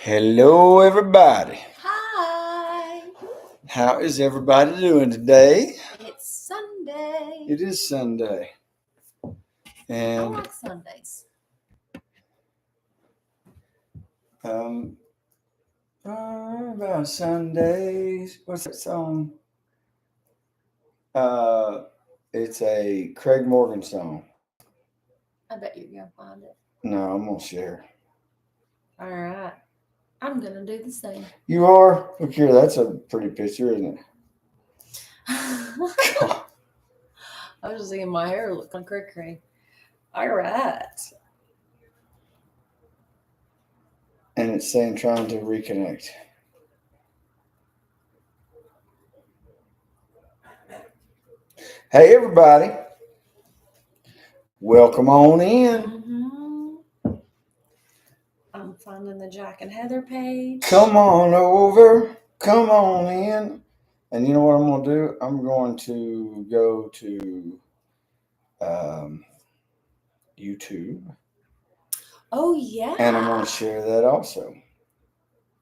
Hello, everybody. Hi. How is everybody doing today? It's Sunday. It is Sunday. I And like Sundays. about Sundays. What's that song? It's a Craig Morgan song. I bet you're going to find it. No, I'm gonna share. All right. I'm going to do the same. You are? Look here, that's a pretty picture, isn't it? I was just thinking my hair looked like cray. All right. And it's saying trying to reconnect. Hey, everybody. Welcome on in. I'm finding the Jack and Heather page. Come on over. Come on in. And you know what I'm going to do? I'm going to go to YouTube. Oh, yeah. And I'm going to share that also.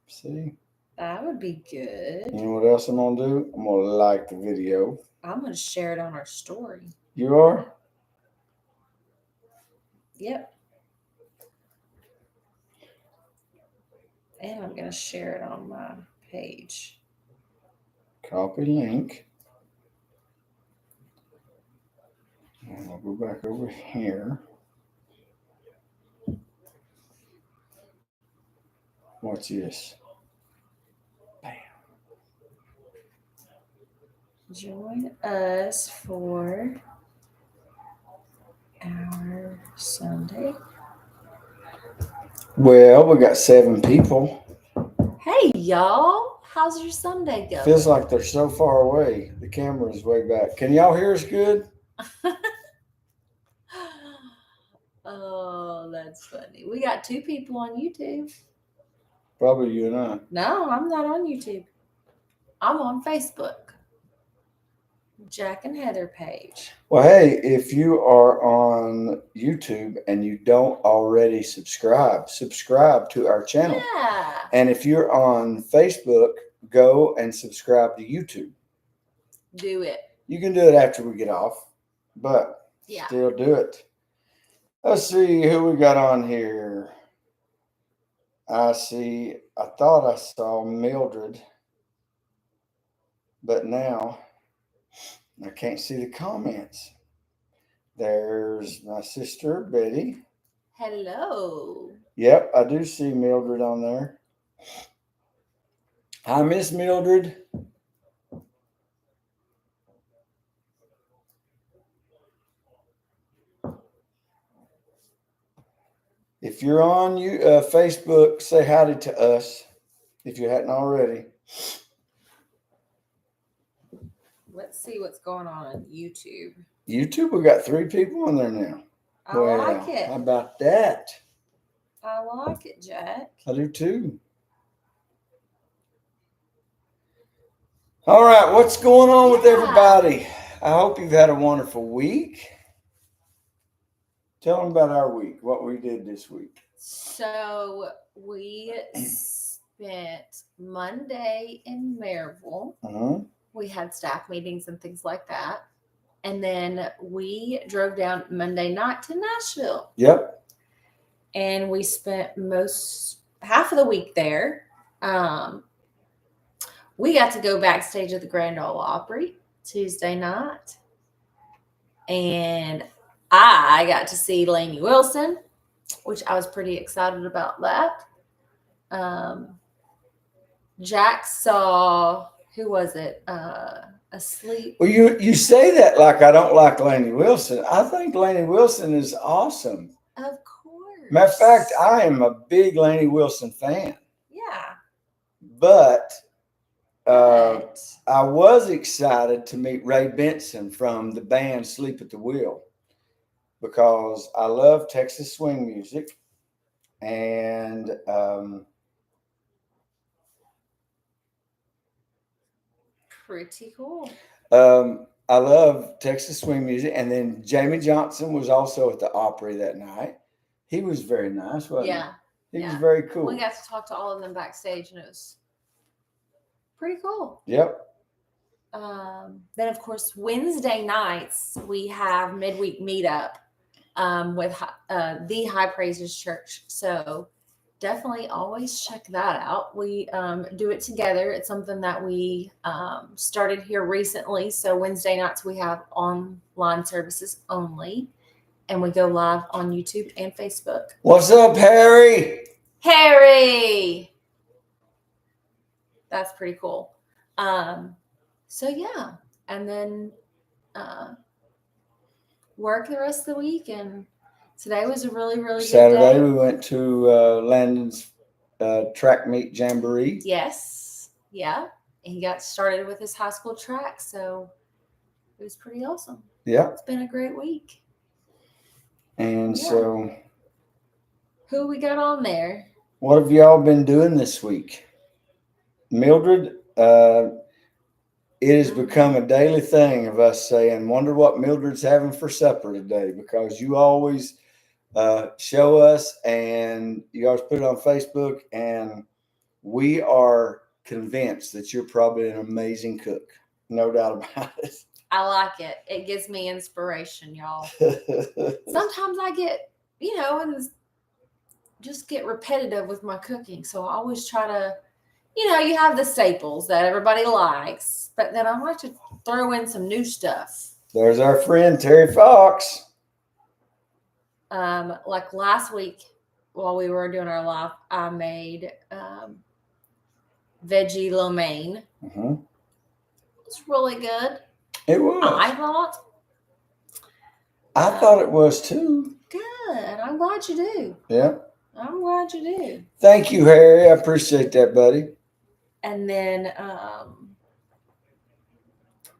See? That would be good. You know what else I'm going to do? I'm going to like the video. I'm going to share it on our story. You are? Yep. And I'm going to share it on my page. Copy link. And I'll go back over here. Watch this. Bam. Join us for our Sunday. Well, we got 7 people. Hey, y'all. How's your Sunday going? Feels like they're so far away. The camera's way back. Can y'all hear us good? Oh, that's funny. We got 2 people on YouTube. Probably you and I. No, I'm not on YouTube. I'm on Facebook. Jack and Heather page. Well, hey, if you are on YouTube and you don't already subscribe to our channel. Yeah. And if you're on Facebook, go and subscribe to YouTube. Do it. You can do it after we get off, but yeah, still do it. Let's see who we got on here. I thought I saw Mildred, but now I can't see the comments. There's my sister, Betty. Hello. Yep, I do see Mildred on there. Hi, Miss Mildred. If you're on Facebook, say howdy to us if you hadn't already. Let's see what's going on YouTube. YouTube, we got 3 people on there now. I like it. How about that? I like it, Jack. I do too. All right, what's going on with everybody? I hope you've had a wonderful week. Tell them about our week, what we did this week. So we spent Monday in Maryville. Uh-huh. We had staff meetings and things like that. And then we drove down Monday night to Nashville. Yep. And we spent half of the week there. We got to go backstage at the Grand Ole Opry Tuesday night. And I got to see Lainey Wilson, which I was pretty excited about that. Jack saw, who was it? Asleep. Well, you say that like I don't like Lainey Wilson. I think Lainey Wilson is awesome. Of course. Matter of fact, I am a big Lainey Wilson fan. Yeah. But I was excited to meet Ray Benson from the band Sleep at the Wheel because I love Texas swing music. And pretty cool. I love Texas swing music. And then Jamie Johnson was also at the Opry that night. He was very nice, wasn't he? Yeah, He was Yeah. very cool. We got to talk to all of them backstage, and it was pretty cool. Yep. Then, of course, Wednesday nights we have midweek meetup with the High Praises Church. So definitely always check that out. We do it together. It's something that we started here recently. So Wednesday nights we have online services only, and we go live on YouTube and Facebook. What's up, Harry? Harry! That's pretty cool. So yeah, and then work the rest of the week. And today was a really, really Saturday good day. we went to Landon's track meet jamboree. Yes, yeah. He got started with his high school track, so it was pretty awesome. Yeah. It's been a great week. And Yeah. so, Who we got on there? what have y'all been doing this week? Mildred, it has become a daily thing of us saying, wonder what Mildred's having for supper today, because you always show us and you always put it on Facebook, and we are convinced that you're probably an amazing cook. No doubt about it. I like it. It gives me inspiration, y'all. Sometimes I get, and just get repetitive with my cooking. So I always try to, you have the staples that everybody likes, but then I like to throw in some new stuff. There's our friend Terry Fox. Like last week while we were doing our live, I made veggie lo mein. Mm-hmm. It's really good. It was. I thought. I thought it was too. Good. I'm glad you do. Yeah. I'm glad you do. Thank you, Harry. I appreciate that, buddy. And then,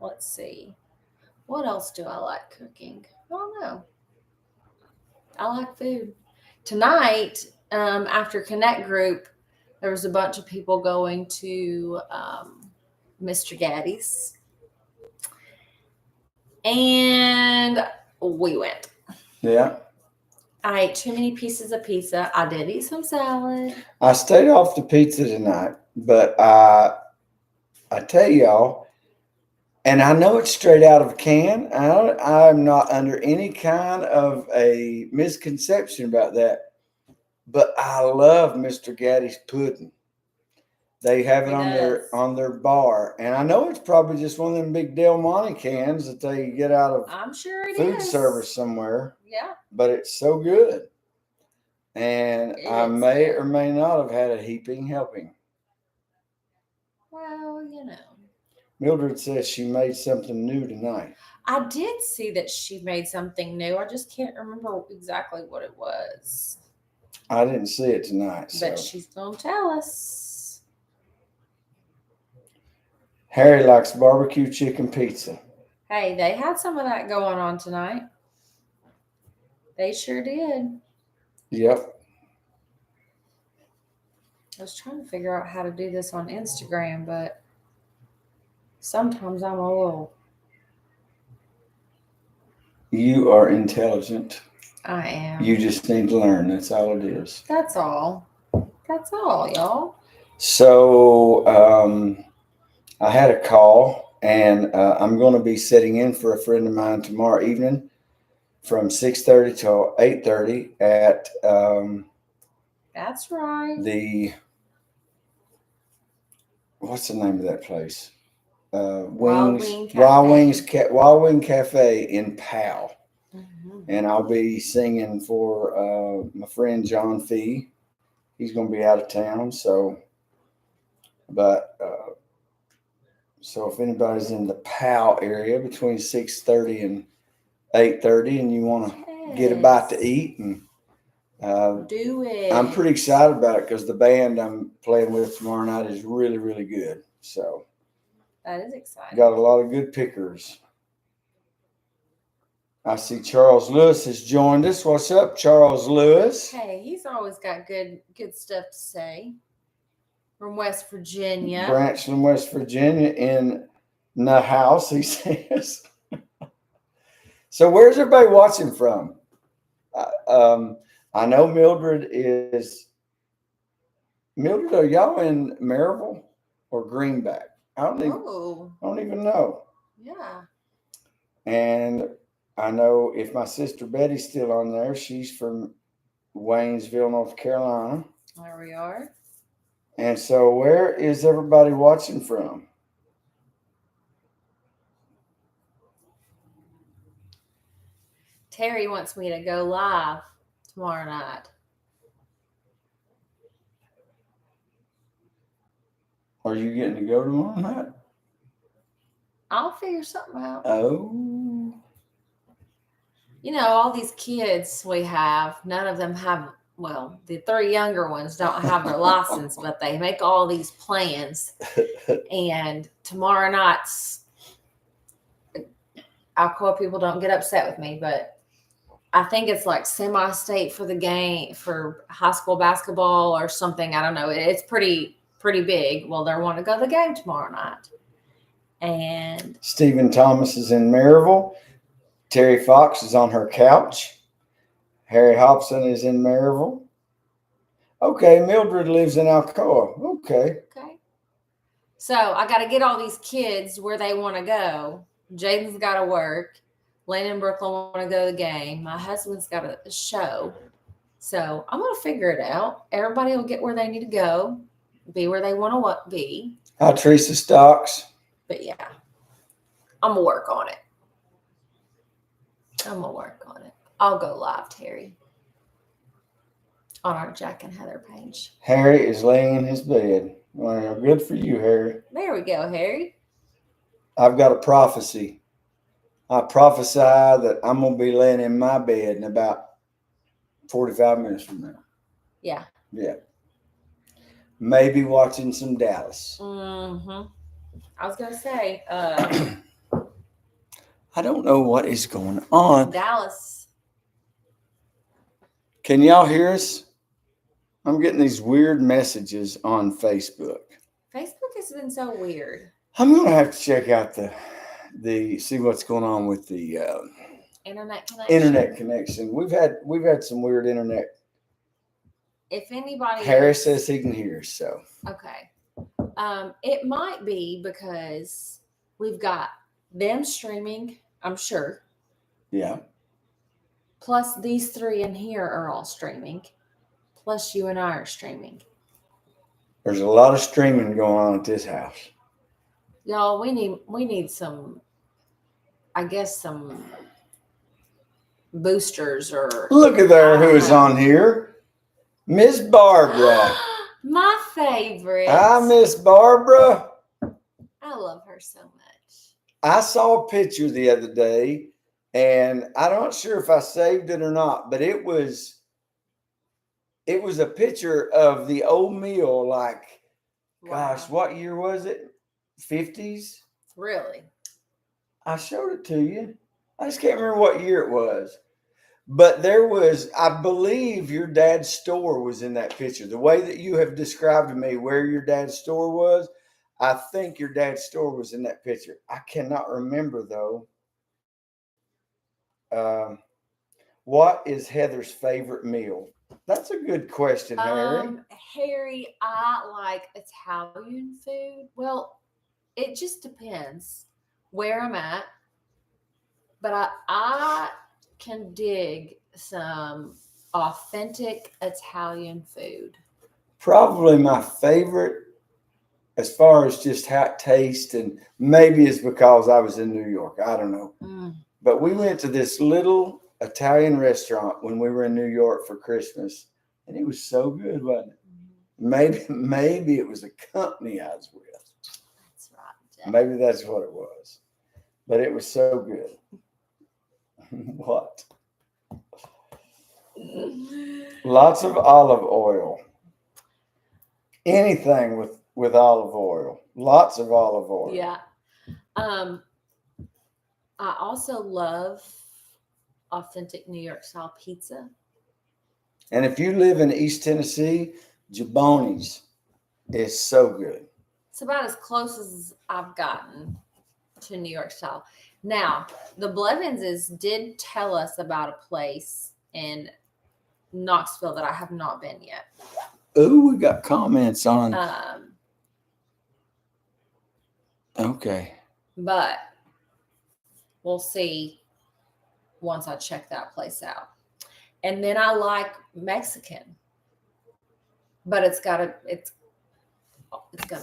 let's see. What else do I like cooking? I don't know. I like food. Tonight, after Connect Group, there was a bunch of people going to Mr. Gaddy's. And we went. Yeah. I ate too many pieces of pizza. I did eat some salad. I stayed off the pizza tonight, but I tell y'all, and I know it's straight out of a can. I'm not under any kind of a misconception about that, but I love Mr. Gaddy's pudding. They have it on their bar, and I know it's probably just one of them big Del Monte cans that they get out of I'm sure food service somewhere. Yeah. But it's so good. And I may or may not have had a heaping helping. Well, Mildred says she made something new tonight. I did see that she made something new. I just can't remember exactly what it was. I didn't see it tonight. But she's going to tell us. Harry likes barbecue chicken pizza. Hey, they had some of that going on tonight. They sure did. Yep. I was trying to figure out how to do this on Instagram, but sometimes I'm a little. You are intelligent. I am. You just need to learn. That's all it is. That's all. That's all, y'all. So I had a call, and I'm going to be sitting in for a friend of mine tomorrow evening from 6:30 till 8:30 at That's right. What's the name of that place? Wild Wing Cafe in Powell. Mm-hmm. And I'll be singing for my friend John Fee. He's going to be out of town, so if anybody's in the Powell area between 6:30 and 8:30 and you want to get a bite to eat, and do it. I'm pretty excited about it because the band I'm playing with tomorrow night is really, really good. So that is exciting. Got a lot of good pickers. I see Charles Lewis has joined us. What's up, Charles Lewis? Hey, he's always got good stuff to say. From West Virginia. Branchland, West Virginia in the house, he says. So where's everybody watching from? I know Mildred is Mildred, are y'all in Maryville or Greenback? Oh, I don't even know. yeah. And I know if my sister Betty's still on there, she's from Waynesville, North Carolina. There we are. And so, where is everybody watching from? Terry wants me to go live tomorrow night. Are you getting to go tomorrow night? I'll figure something out. Oh. You know, all these kids we have, none of them have, well, the 3 younger ones don't have their license, but they make all these plans. And tomorrow night's, Alcoa people don't get upset with me, but I think it's like semi-state for the game for high school basketball or something. I don't know. It's pretty big. Well, they want to go to the game tomorrow night. And Stephen Thomas is in Maryville. Terry Fox is on her couch. Harry Hobson is in Maryville. Okay, Mildred lives in Alcoa. Okay. So I got to get all these kids where they want to go. Jaden's got to work. Lane and Brooklyn want to go to the game. My husband's got a show. So I'm going to figure it out. Everybody will get where they need to go, be where they want to be. Hi, Teresa Stocks. But yeah, I'm going to work on it. I'll go live, Terry, on our Jack and Heather page. Harry is laying in his bed. Well, good for you, Harry. There we go, Harry. I've got a prophecy. I prophesy that I'm going to be laying in my bed in about 45 minutes from now. Yeah. Yeah. Maybe watching some Dallas. Mm-hmm. I was going to say, I don't know what is going on. Dallas. Can y'all hear us? I'm getting these weird messages on Facebook. Facebook has been so weird. I'm going to have to check out the see what's going on with the internet connection. We've had some weird internet. If anybody, Harris says he can hear us, so okay. It might be because we've got them streaming, I'm sure. Yeah. Plus these 3 in here are all streaming. Plus you and I are streaming. There's a lot of streaming going on at this house. Y'all, we need some, I guess, some boosters or. Look at there who is on here. Miss Barbara. My favorite. Hi, Miss Barbara. I love her so much. I saw a picture the other day, and I'm not sure if I saved it or not, but it was a picture of the old mill, like, gosh, what year was it? 50s? Really? I showed it to you. I just can't remember what year it was. But there was, I believe your dad's store was in that picture. The way that you have described to me where your dad's store was, I think your dad's store was in that picture. I cannot remember, though. What is Heather's favorite meal? That's a good question, Harry. Harry, I like Italian food. Well, it just depends where I'm at. But I can dig some authentic Italian food. Probably my favorite, as far as just how it tastes, and maybe it's because I was in New York. I don't know. But we went to this little Italian restaurant when we were in New York for Christmas, and it was so good, wasn't it? Maybe it was a company I was with. That's right. Maybe that's what it was. But it was so good. What? Lots of olive oil. Anything with olive oil. Lots of olive oil. Yeah. I also love authentic New York style pizza. And if you live in East Tennessee, Jaboni's is so good. It's about as close as I've gotten to New York style. Now, the Blevinses did tell us about a place in Knoxville that I have not been yet. Ooh, we got comments on. Okay. But we'll see once I check that place out. And then I like Mexican, but it's gotta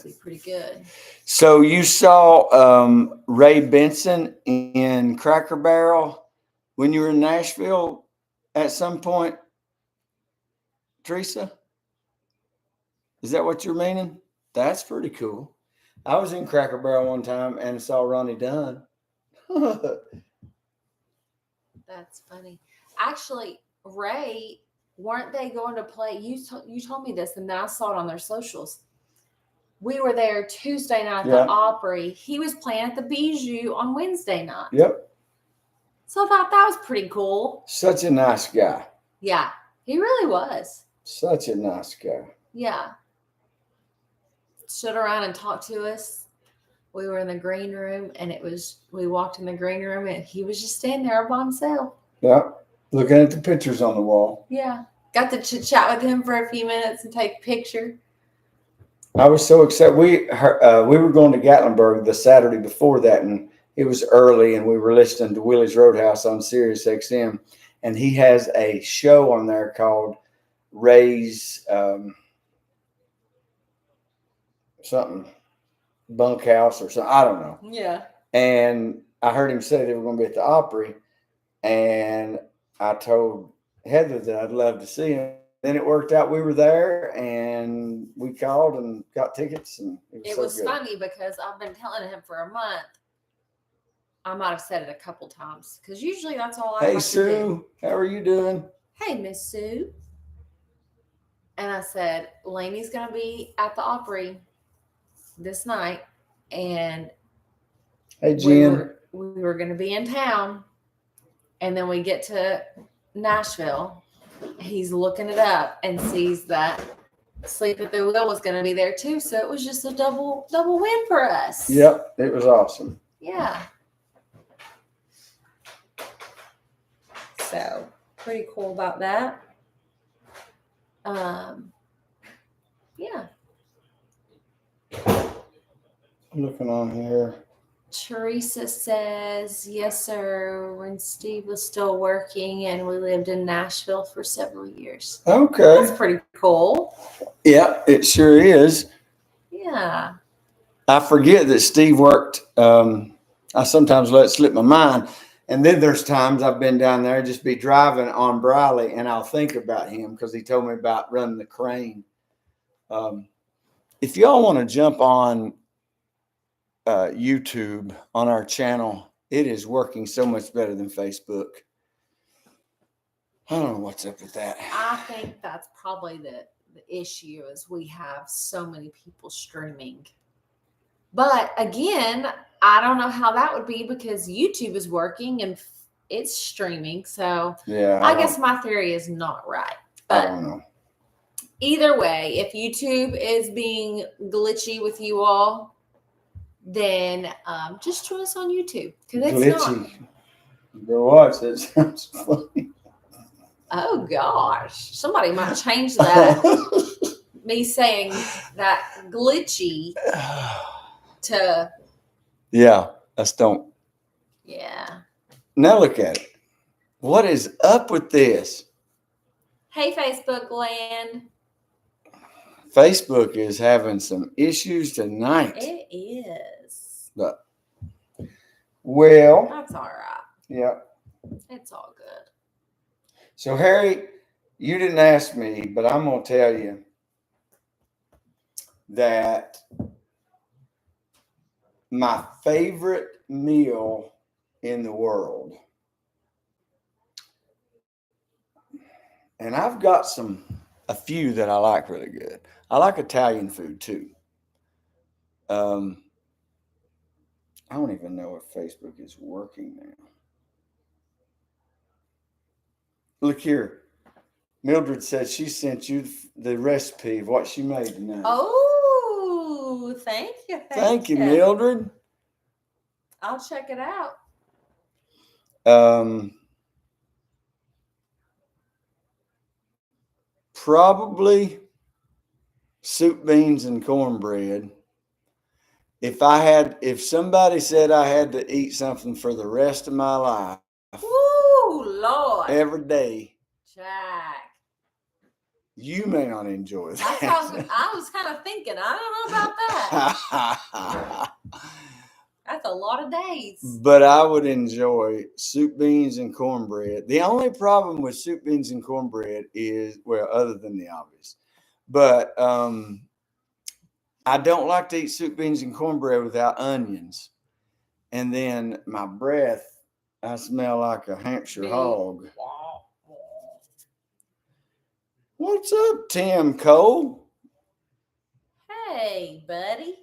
be pretty good. So you saw Ray Benson in Cracker Barrel when you were in Nashville at some point, Teresa? Is that what you're meaning? That's pretty cool. I was in Cracker Barrel one time and saw Ronnie Dunn. That's funny. Actually, Ray, weren't they going to play? You told me this, and then I saw it on their socials. We were there Tuesday night at the Opry. He was playing at the Bijou on Wednesday night. Yep. So I thought that was pretty cool. Such a nice guy. Yeah, he really was. Such a nice guy. Yeah. Stood around and talked to us. We were in the green room, and we walked in the green room, and he was just standing there by himself. Yeah. Looking at the pictures on the wall. Yeah. Got to chat with him for a few minutes and take a picture. I was so excited. We were going to Gatlinburg the Saturday before that, and it was early, and we were listening to Willie's Roadhouse on Sirius XM, and he has a show on there called Ray's something bunkhouse or something. I don't know. Yeah. And I heard him say they were going to be at the Opry, and I told Heather that I'd love to see him. Then it worked out. We were there, and we called and got tickets, and it was funny because I've been telling him for a month. I might have said it a couple times because usually that's all I. Hey Sue, how are you doing? Hey Miss Sue. And I said, Lainey's gonna be at the Opry this night, and hey Jen, we were gonna be in town, and then we get to Nashville. He's looking it up and sees that Sleep at the Wheel was going to be there too. So it was just a double win for us. Yep. It was awesome. Yeah. So pretty cool about that. Yeah. I'm looking on here. Teresa says, yes, sir. When Steve was still working and we lived in Nashville for several years. Okay. That's pretty cool. Yeah, it sure is. Yeah. I forget that Steve worked. I sometimes let it slip my mind. And then there's times I've been down there, just be driving on Briley, and I'll think about him because he told me about running the crane. If y'all want to jump on YouTube on our channel, it is working so much better than Facebook. I don't know what's up with that. I think that's probably the issue is we have so many people streaming. But again, I don't know how that would be because YouTube is working and it's streaming. So yeah, I guess my theory is not right. But I don't know. Either way, if YouTube is being glitchy with you all, then just join us on YouTube because it's glitchy. Not. Go watch it. Sounds funny. Oh gosh, somebody might change that. Me saying that glitchy to. Yeah, let's don't. Yeah. Now look at it. What is up with this? Hey, Facebook land. Facebook is having some issues tonight. It is. But, well. That's all right. Yeah. It's all good. So, Harry, you didn't ask me, but I'm going to tell you that my favorite meal in the world, and I've got a few that I like really good. I like Italian food too. I don't even know if Facebook is working now. Look here. Mildred said she sent you the recipe of what she made tonight. Oh, thank you. Thank you, Mildred. I'll check it out. Probably soup, beans, and cornbread. If somebody said I had to eat something for the rest of my life, Woo, Lord. every day, Jack. you may not enjoy that. That's how I was kind of thinking. I don't know about that. That's a lot of days. But I would enjoy soup, beans, and cornbread. The only problem with soup, beans, and cornbread is, well, other than the obvious, but I don't like to eat soup, beans, and cornbread without onions. And then my breath, I smell like a Hampshire Big. hog. What's up, Tim Cole? Hey, buddy.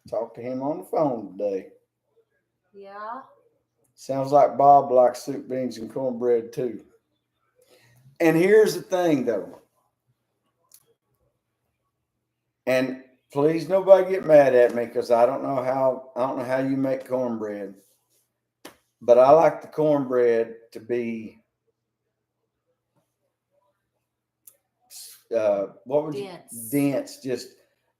Talked to him on the phone today. Yeah. Sounds like Bob likes soup, beans, and cornbread too. And here's the thing, though. And please, nobody get mad at me because I don't know how you make cornbread. But I like the cornbread to be dense. Just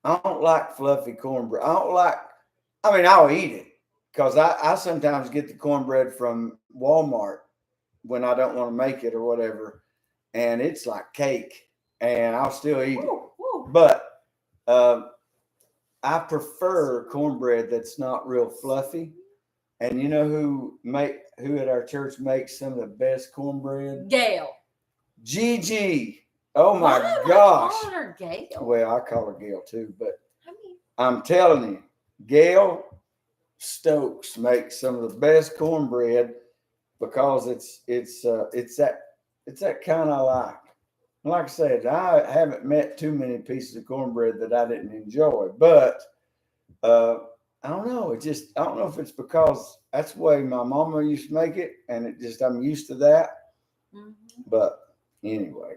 I don't like fluffy cornbread. I'll eat it because I sometimes get the cornbread from Walmart when I don't want to make it or whatever, and it's like cake, and I'll still eat it. But I prefer cornbread that's not real fluffy. And you know who at our church makes some of the best cornbread? Gail. Gigi. Oh my Why gosh. am I calling her Gail? Well, I call her Gail too, but I mean, I'm telling you, Gail Stokes makes some of the best cornbread because it's that kind I like. Like I said, I haven't met too many pieces of cornbread that I didn't enjoy, but I don't know. I don't know if it's because that's the way my mama used to make it, and I'm used to that. mm-hmm. But anyway,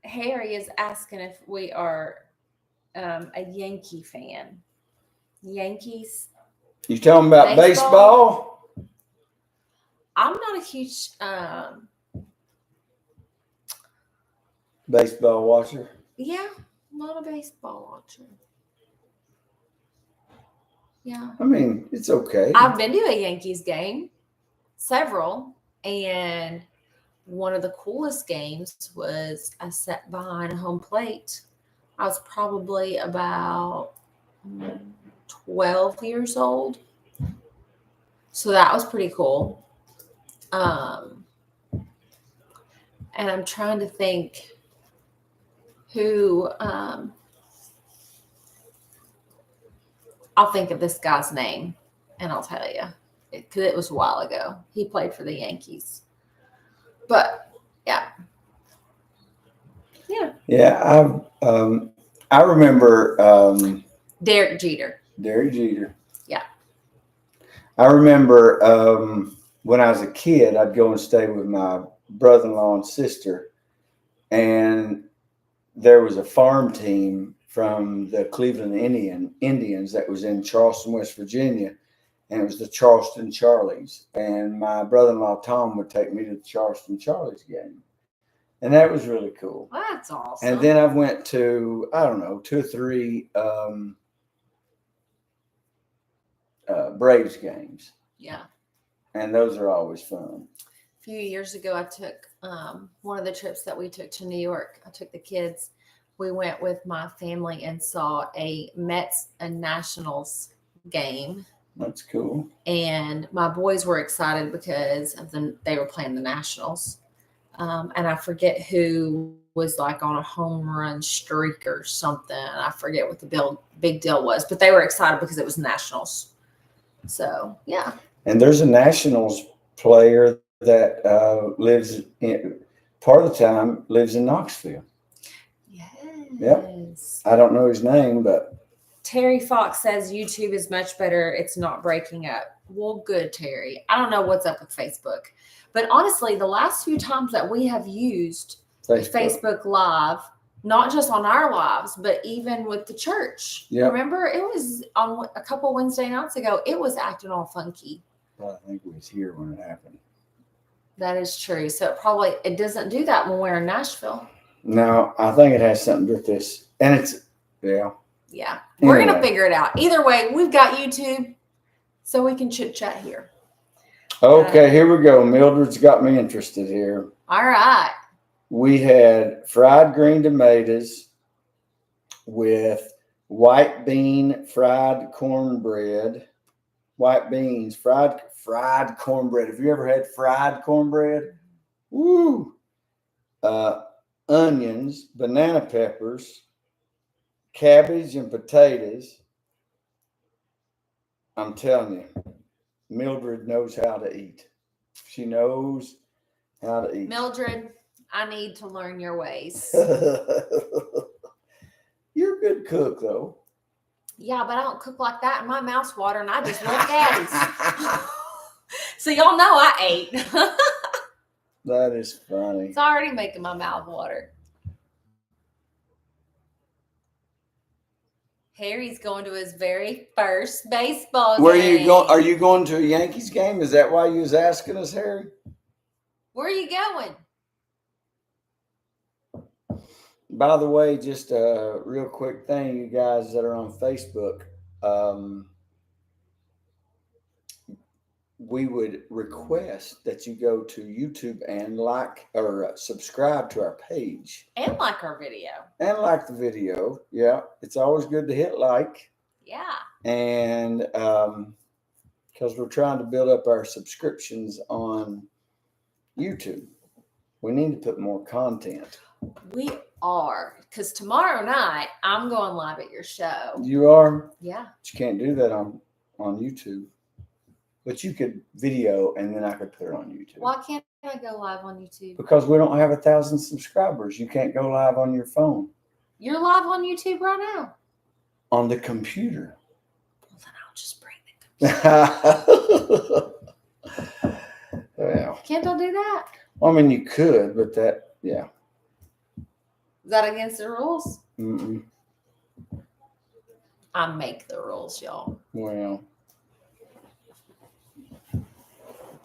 Harry is asking if we are a Yankee fan. Yankees. You talking about baseball? I'm not a huge baseball watcher. Yeah, I'm not a baseball watcher. Yeah. I mean, it's okay. I've been to a Yankees game, several, and one of the coolest games was I sat behind home plate. I was probably about 12 years old. So that was pretty cool. And I'm trying to think who I'll think of this guy's name and I'll tell you because it was a while ago. He played for the Yankees. But yeah. I remember Derek Jeter. Yeah. I remember when I was a kid, I'd go and stay with my brother-in-law and sister, and there was a farm team from the Cleveland Indians that was in Charleston, West Virginia, and it was the Charleston Charlies. And my brother-in-law Tom would take me to the Charleston Charlies game, and that was really cool. That's awesome. And then I went to 2 or 3 Braves games. Yeah. And those are always fun. A few years ago, I took one of the trips that we took to New York. I took the kids. We went with my family and saw a Mets and Nationals game. That's cool. And my boys were excited because they were playing the Nationals. And I forget who was like on a home run streak or something. I forget what the big deal was, but they were excited because it was Nationals. So, yeah. And there's a Nationals player that lives part of the time lives in Knoxville. Yes. I don't know his name, but Terry Fox says YouTube is much better. It's not breaking up. Well, good, Terry. I don't know what's up with Facebook, but honestly, the last few times that we have used Facebook Live, not just on our lives, but even with the church. Yep. Remember, it was on a couple Wednesday nights ago. It was acting all funky. I think it was here when it happened. That is true. So it doesn't do that when we're in Nashville. No, I think it has something to do with this. And it's, yeah. Yeah. We're going to Anyway. figure it out. Either way, we've got YouTube, so we can chit chat here. Okay, here we go. Mildred's got me interested here. All right. We had fried green tomatoes with white bean fried cornbread. White beans, fried cornbread. Have you ever had fried cornbread? Woo! Onions, banana peppers, cabbage, and potatoes. I'm telling you, Mildred knows how to eat. She knows how to eat. Mildred, I need to learn your ways. You're a good cook, though. Yeah, but I don't cook like that, and my mouth's watering. I just love cabbies. So y'all know I ate. That is funny. It's already making my mouth water. Harry's going to his very first baseball game. Where are you going? Are you going to a Yankees game? Is that why you was asking us, Harry? Where are you going? By the way, just a real quick thing, you guys that are on Facebook, we would request that you go to YouTube and like or subscribe to our page. And like our video. And like the video. Yeah, it's always good to hit like. Yeah. And because we're trying to build up our subscriptions on YouTube. We need to put more content. We are. Because tomorrow night, I'm going live at your show. You are? Yeah. But you can't do that on YouTube. But you could video and then I could put it on YouTube. Why can't I go live on YouTube? Because we don't have 1,000 subscribers. You can't go live on your phone. You're live on YouTube right now. On the computer. Well, then I'll just bring the computer. Well, Can't I do that? I mean, you could, but that, yeah. Is that against the rules? Mm-mm. I make the rules, y'all. Well.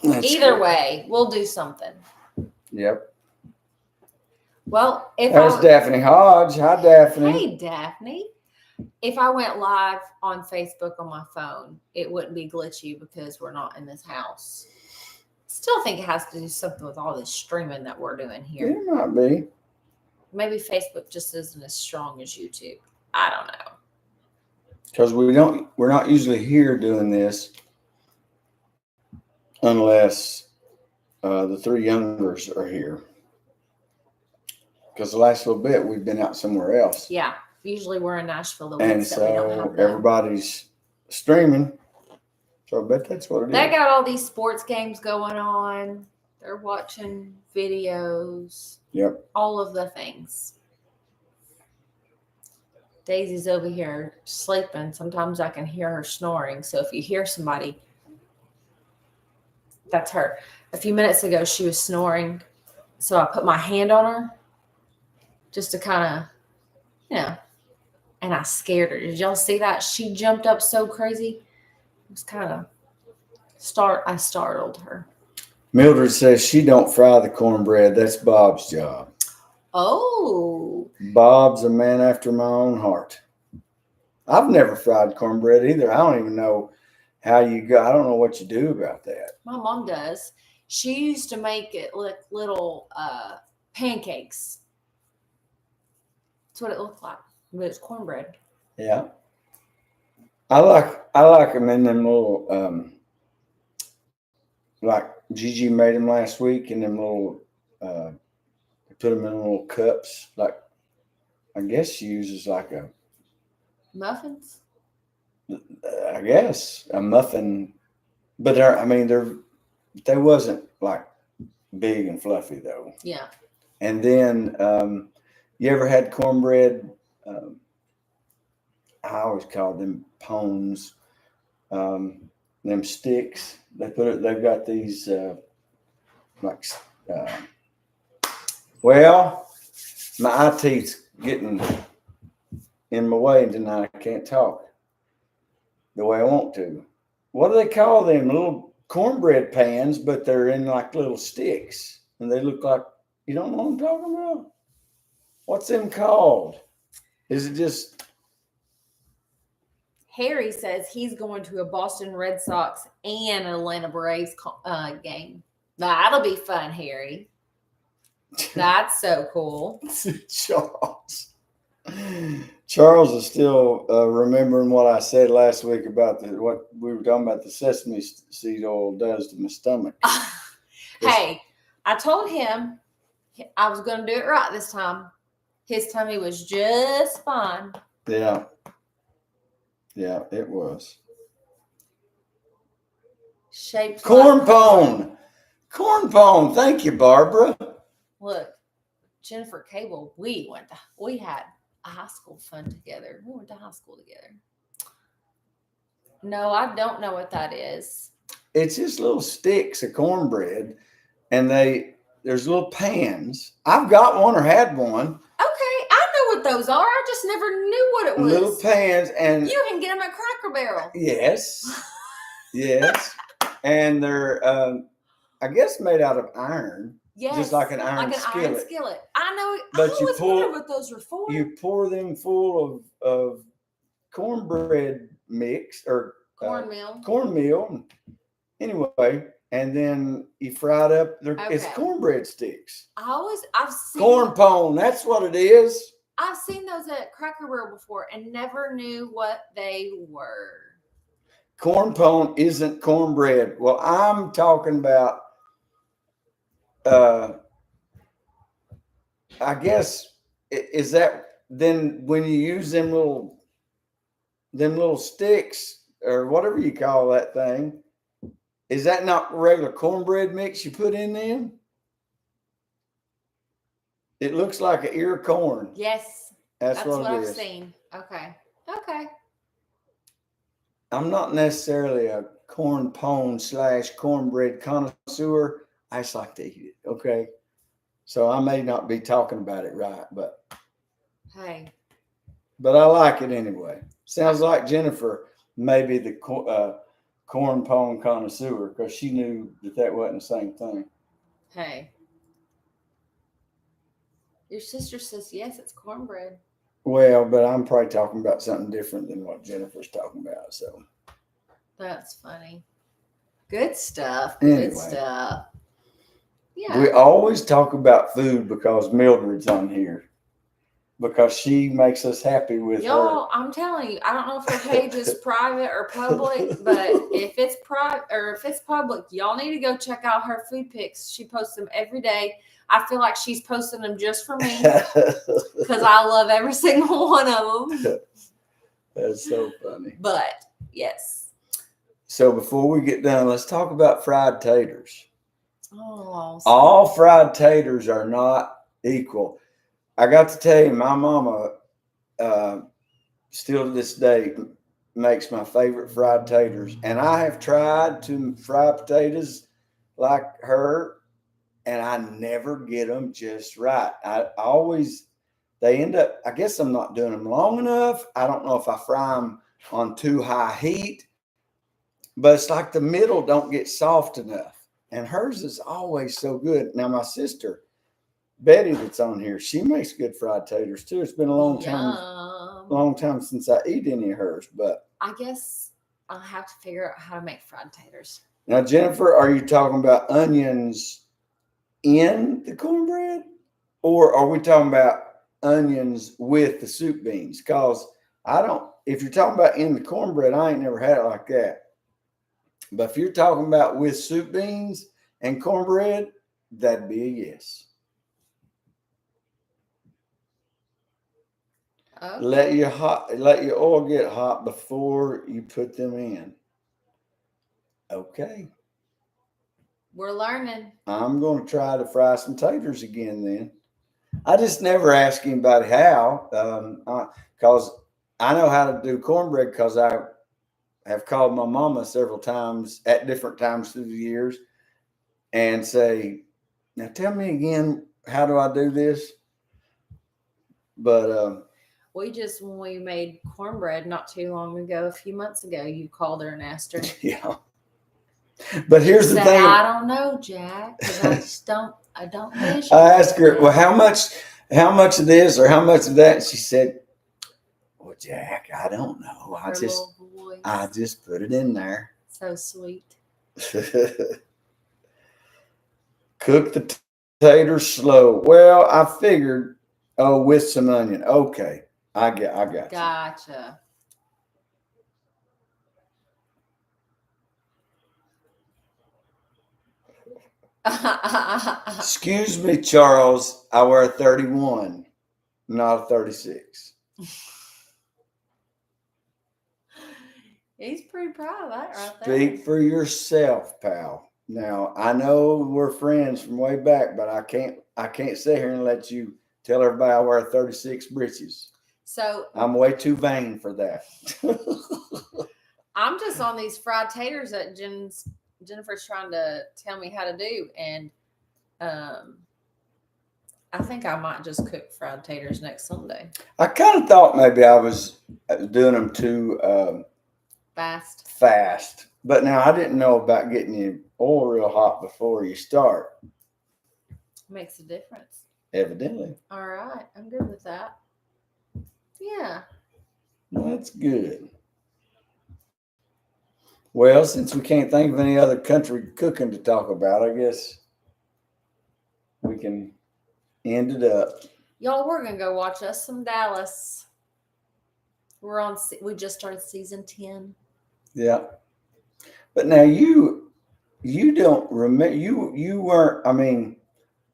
Either way, we'll do something. Yep. Well, if There's Daphne Hodge. Hi, Daphne. Hey, Daphne. If I went live on Facebook on my phone, it wouldn't be glitchy because we're not in this house. Still think it has to do something with all this streaming that we're doing here. It might be. Maybe Facebook just isn't as strong as YouTube. I don't know. Because we're not usually here doing this unless the three youngers are here. Because the last little bit we've been out somewhere else. Yeah. Usually we're in Nashville the And weeks that we don't so have them. everybody's streaming. So I bet that's what it is. They got all these sports games going on. They're watching videos. Yep. All of the things. Daisy's over here sleeping. Sometimes I can hear her snoring. So if you hear somebody, that's her. A few minutes ago, she was snoring. So I put my hand on her just to kind of, and I scared her. Did y'all see that? She jumped up so crazy. It was kind of I startled her. Mildred says she don't fry the cornbread. That's Bob's job. Oh. Bob's a man after my own heart. I've never fried cornbread either. I don't even know how you go. I don't know what you do about that. My mom does. She used to make it like little pancakes. That's what it looked like. But it's cornbread. Yeah. I like them in them little, like Gigi made them last week in them little, put them in little cups. Like, I guess she uses like a Muffins? I guess a muffin, but they wasn't like big and fluffy though. Yeah. And then, you ever had cornbread? I always called them pones. Them sticks. They've got these well, my eye teeth's getting in my way tonight. I can't talk the way I want to. What do they call them? Little cornbread pans, but they're in like little sticks, and they look like, you don't know what I'm talking about? What's them called? Is it just Harry says he's going to a Boston Red Sox and Atlanta Braves game. That'll be fun, Harry. That's so cool. Charles? Charles is still remembering what I said last week about what we were talking about the sesame seed oil does to my stomach. Hey, I told him I was going to do it right this time. His tummy was just fine. Yeah. Yeah, it was. Shaped Corn like- pone. Corn pone. Thank you, Barbara. Look, Jennifer Cable, we had a high school fun together. We went to high school together. No, I don't know what that is. It's just little sticks of cornbread, and there's little pans. I've got one or had one. Okay, I know what those are. I just never knew what it was. Little pans, and You can get them at Cracker Barrel. yes, yes, and they're I guess made out of iron. Yes, Just like an iron iron skillet. skillet. I know. But I you always pull- wondered what those were for. You pour them full of cornbread mix or Cornmeal. cornmeal. Anyway, and then you fry it up. It's Okay. cornbread sticks. I've seen Corn pone. That's what it is. I've seen those at Cracker Barrel before and never knew what they were. Corn pone isn't cornbread. Well, I'm talking about. I guess is that then when you use them little sticks or whatever you call that thing, is that not regular cornbread mix you put in them? It looks like an ear of corn. Yes, That's that's what what it I've is. seen. Okay. Okay. I'm not necessarily a corn pone / cornbread connoisseur. I just like to eat it. Okay. So I may not be talking about it right, but Hey. I like it anyway. Sounds like Jennifer may be the corn pone connoisseur because she knew that wasn't the same thing. Hey. Your sister says yes, it's cornbread. Well, but I'm probably talking about something different than what Jennifer's talking about. So That's funny. Good stuff. Good Anyway. stuff. Yeah. we always talk about food because Mildred's on here because she makes us happy with her. Y'all, I'm telling you, I don't know if her page is private or public, but if it's private or if it's public, y'all need to go check out her food pics. She posts them every day. I feel like she's posting them just for me because I love every single one of them. That's so funny. But yes. So before we get done, let's talk about fried taters. Oh, All fried taters are not equal. I got to tell you, my mama still to this day makes my favorite fried taters. And I have tried to fry potatoes like her, and I never get them just right. They end up, I guess I'm not doing them long enough. I don't know if I fry them on too high heat, but it's like the middle don't get soft enough. And hers is always so good. Now, my sister, Betty, that's on here, she makes good fried taters too. It's been a long time since I eat any of hers. But I guess I'll have to figure out how to make fried taters. now, Jennifer, are you talking about onions in the cornbread, or are we talking about onions with the soup beans? Because if you're talking about in the cornbread, I ain't never had it like that. But if you're talking about with soup beans and cornbread, that'd be a yes. Okay. Let your oil get hot before you put them in. Okay. We're learning. I'm going to try to fry some taters again then. I just never ask anybody how, because I know how to do cornbread because I have called my mama several times at different times through the years and say, now tell me again, how do I do this? But When we made cornbread not too long ago, a few months ago, you called her and asked her. yeah. But here's the Said, thing. I don't know, Jack, because I don't measure. I asked her, well, how much of this or how much of that? And she said, well, Jack, I don't know. Her little voice. I just put it in there. So sweet. Cook the taters slow. Well, I figured, with some onion. Okay. I got you. Gotcha. Excuse me, Charles. I wear a 31, not a 36. He's pretty proud of that right there. Speak for yourself, pal. Now, I know we're friends from way back, but I can't sit here and let you tell everybody I wear 36 britches. So I'm way too vain for that. I'm just on these fried taters that Jennifer's trying to tell me how to do, and I think I might just cook fried taters next Sunday. I kind of thought maybe I was doing them too fast, but now I didn't know about getting your oil real hot before you start. Makes a difference. Evidently. All right, I'm good with that. Yeah. That's good. Well, since we can't think of any other country cooking to talk about, I guess we can end it up. Y'all, we're gonna go watch us some Dallas. We just started season 10. Yeah. But now you don't remember, you weren't, I mean,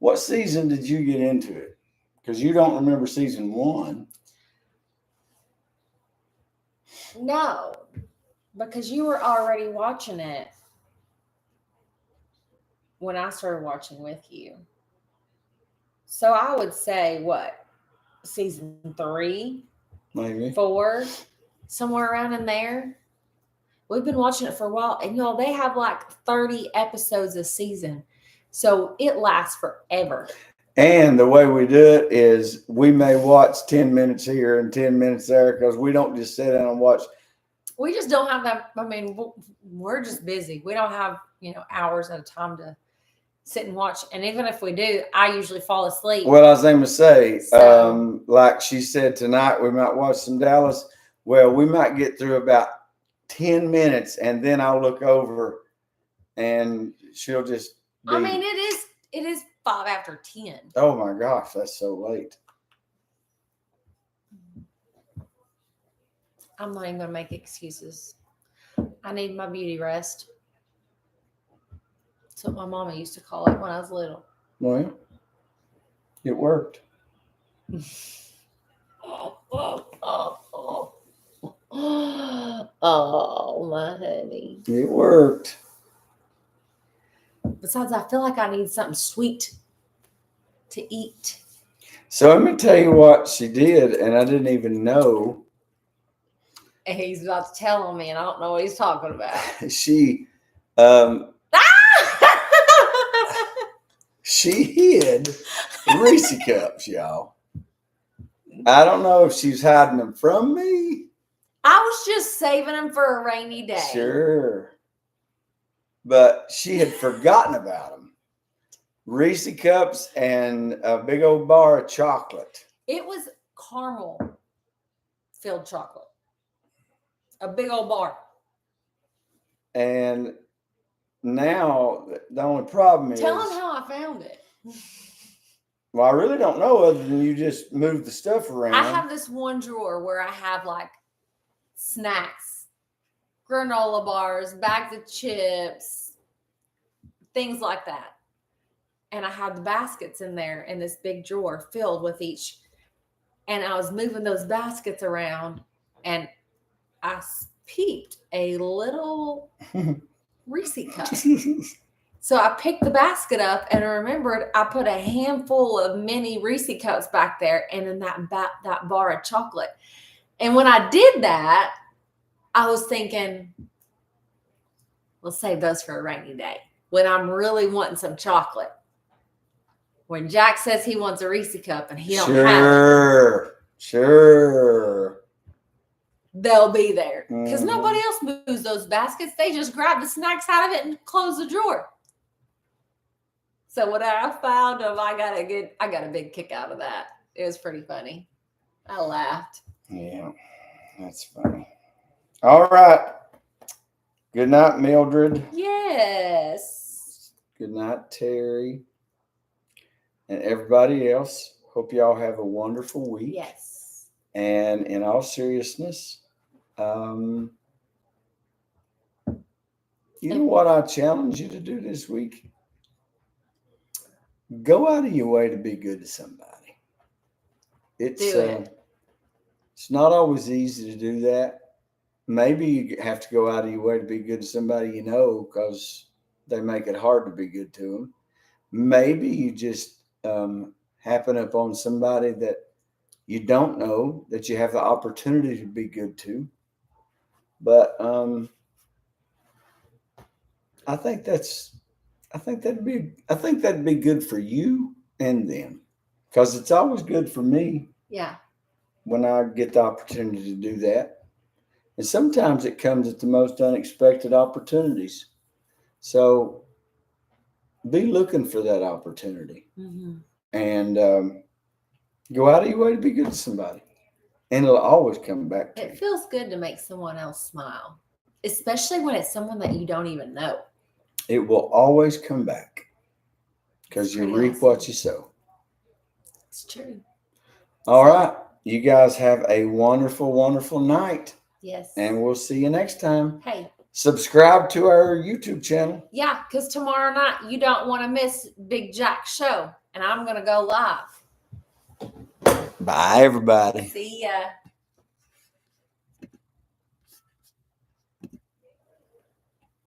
what season did you get into it? Because you don't remember season 1. No, because you were already watching it when I started watching with you. So I would say what? Season 3, Maybe 4, somewhere around in there. We've been watching it for a while, and y'all, they have like 30 episodes a season. So it lasts forever. And the way we do it is we may watch 10 minutes here and 10 minutes there because we don't just sit down and watch. We just don't have that. I mean, we're just busy. We don't have, hours at a time to sit and watch. And even if we do, I usually fall asleep. Well, I was going to say, So- like she said tonight, we might watch some Dallas. Well, we might get through about 10 minutes and then I'll look over and she'll just be, I mean, it is 5 after 10. oh my gosh, that's so late. I'm not even going to make excuses. I need my beauty rest. That's what my mama used to call it when I was little. Well, it worked. Oh, my honey. It worked. Besides, I feel like I need something sweet to eat. So let me tell you what she did, and I didn't even know. And he's about to tell on me, and I don't know what he's talking about. She she hid Reese cups, y'all. I don't know if she's hiding them from me. I was just saving them for a rainy day. Sure. But she had forgotten about them. Reese cups and a big old bar of chocolate. It was caramel filled chocolate. A big old bar. And now the only problem is... Tell him how I found it. Well, I really don't know other than you just moved the stuff around. I have this one drawer where I have like snacks, granola bars, bags of chips, things like that. And I had the baskets in there in this big drawer filled with each. And I was moving those baskets around and I peeped a little Reese cup. So I picked the basket up and I remembered I put a handful of mini Reese cups back there and then that bar of chocolate. And when I did that, I was thinking, we'll save those for a rainy day when I'm really wanting some chocolate. When Jack says he wants a Reese cup and he don't have it. Sure. they'll be there because Mhm. nobody else moves those baskets. They just grab the snacks out of it and close the drawer. So when I found them, I got a big kick out of that. It was pretty funny. I laughed. Yeah, that's funny. All right. Good night, Mildred. Yes. Good night, Terry. And everybody else. Hope y'all have a wonderful week. Yes. And in all seriousness, you know what I challenge you to do this week? Go out of your way to be good to somebody. It's Do it. It's not always easy to do that. Maybe you have to go out of your way to be good to somebody you know because they make it hard to be good to them. Maybe you just happen upon somebody that you don't know that you have the opportunity to be good to. But I think that'd be good for you and them because it's always good for me Yeah. when I get the opportunity to do that. And sometimes it comes at the most unexpected opportunities. So be looking for that opportunity Mm-hmm. and go out of your way to be good to somebody. And it'll always come back to you. It feels good to make someone else smile, especially when it's someone that you don't even know. It will always come back because you Pretty reap awesome. what you sow. It's true. All right. You guys have a wonderful, wonderful night. Yes. And we'll see you next time. Hey. Subscribe to our YouTube channel. Yeah, because tomorrow night you don't want to miss Big Jack's show. And I'm going to go live. Bye, everybody. See ya.